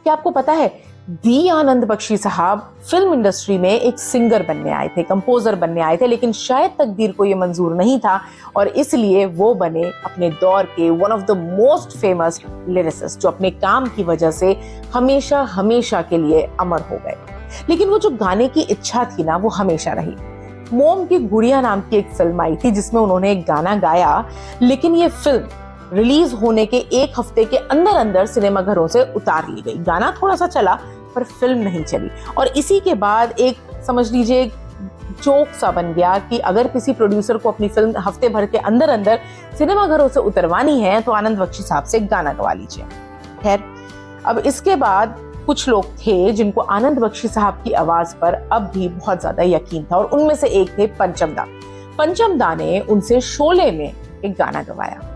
क्या आपको पता है दी आनंद बख्शी साहब फिल्म इंडस्ट्री में एक सिंगर बनने आए थे, कंपोजर बनने आए थे, लेकिन शायद तकदीर को ये मंजूर नहीं था और इसलिए वो बने अपने दौर के one of the most famous lyricist, जो अपने काम की वजह से हमेशा हमेशा के लिए अमर हो गए। लेकिन वो जो गाने की इच्छा थी ना, वो हमेशा रही। मोम की गुड़िया नाम की एक फिल्म आई थी जिसमें उन्होंने एक गाना गाया, लेकिन ये फिल्म रिलीज होने के एक हफ्ते के अंदर अंदर सिनेमाघरों से उतार ली गई। गाना थोड़ा सा चला पर फिल्म नहीं चली और इसी के बाद एक समझ लीजिए एक जोक सा बन गया कि अगर किसी प्रोड्यूसर को अपनी फिल्म हफ्ते भर के अंदर अंदर सिनेमाघरों से उतरवानी है तो आनंद बख्शी साहब से गाना गवा लीजिए। खैर, अब इसके बाद कुछ लोग थे जिनको आनंद बख्शी साहब की आवाज पर अब भी बहुत ज्यादा यकीन था और उनमें से एक थे पंचम दा। पंचम दा ने उनसे शोले में एक गाना गवाया,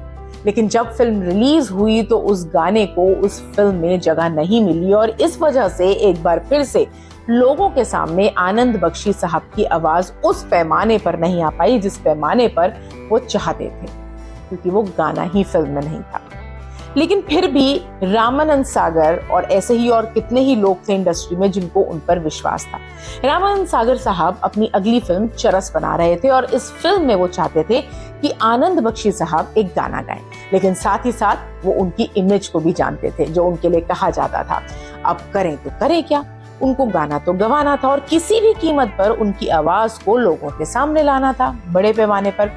लेकिन जब फिल्म रिलीज हुई तो उस गाने को उस फिल्म में जगह नहीं मिली और इस वजह से एक बार फिर से लोगों के सामने आनंद बख्शी साहब की आवाज उस पैमाने पर नहीं आ पाई जिस पैमाने पर वो चाहते थे, क्योंकि वो गाना ही फिल्म में नहीं था। लेकिन फिर भी रामानंद सागर और ऐसे ही और कितने ही लोग थे इंडस्ट्री में जिनको उन पर विश्वास था। रामानंद सागर साहब अपनी अगली फिल्म चरस बना रहे थे और इस फिल्म में वो चाहते थे कि आनंद बख्शी साहब एक गाना गाएं, लेकिन साथ ही साथ वो उनकी इमेज को भी जानते थे जो उनके लिए कहा जाता था। अब करें तो करें क्या, उनको गाना तो गवाना था और किसी भी कीमत पर उनकी आवाज को लोगों के सामने लाना था बड़े पैमाने पर।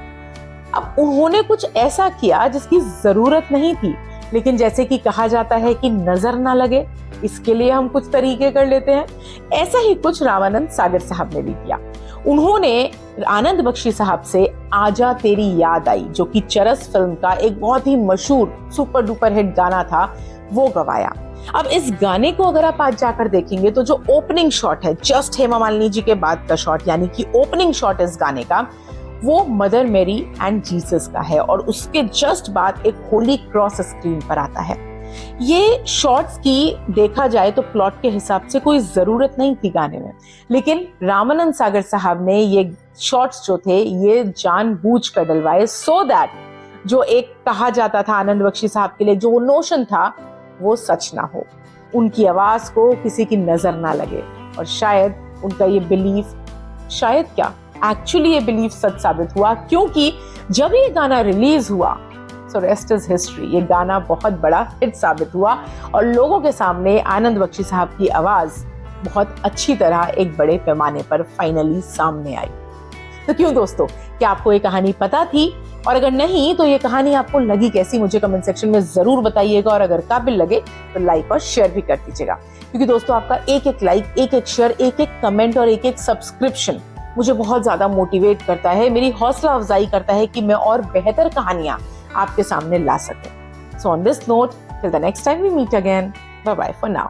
अब उन्होंने कुछ ऐसा किया जिसकी जरूरत नहीं थी, लेकिन जैसे कि कहा जाता है कि नजर ना लगे इसके लिए हम कुछ तरीके कर लेते हैं, ऐसा ही कुछ रामानंद सागर साहब ने भी किया। उन्होंने आनंद बख्शी साहब से आजा तेरी याद आई, जो कि चरस फिल्म का एक बहुत ही मशहूर सुपर डुपर हिट गाना था, वो गवाया। अब इस गाने को अगर आप आज जाकर देखेंगे तो जो ओपनिंग शॉट है, जस्ट हेमा मालिनी जी के बाद का शॉट, यानी कि ओपनिंग शॉट इस गाने का, वो मदर मेरी एंड जीसस का है और उसके जस्ट बाद एक होली क्रॉस स्क्रीन पर आता है। ये शॉट्स की देखा जाए तो प्लॉट के हिसाब से कोई जरूरत नहीं थी गाने में, लेकिन रामानंद सागर साहब ने ये शॉट्स जो थे ये जानबूझ कर डलवाए सो दैट जो एक कहा जाता था आनंद बख्शी साहब के लिए, जो वो नोशन था, वो सच ना हो, उनकी आवाज को किसी की नजर ना लगे और शायद उनका ये बिलीफ, शायद क्या एक्चुअली ये बिलीफ सच साबित हुआ, क्योंकि जब ये गाना रिलीज हुआ सो रेस्ट इज हिस्ट्री। ये गाना बहुत बड़ा हिट साबित हुआ और लोगों के सामने आनंद बख्शी साहब की आवाज बहुत अच्छी तरह एक बड़े पैमाने पर फाइनली सामने आई। तो क्यों दोस्तों, क्या आपको ये कहानी पता थी? और अगर नहीं तो ये कहानी आपको लगी कैसी, मुझे कमेंट सेक्शन में जरूर बताइएगा और अगर काबिल लगे तो लाइक और शेयर भी कर दीजिएगा, क्योंकि दोस्तों आपका एक एक लाइक, एक एक शेयर, एक एक कमेंट और एक एक सब्सक्रिप्शन मुझे बहुत ज्यादा मोटिवेट करता है, मेरी हौसला अफजाई करता है कि मैं और बेहतर कहानियां आपके सामने ला सकूं। So on this note, till the next time we meet again, bye bye for now.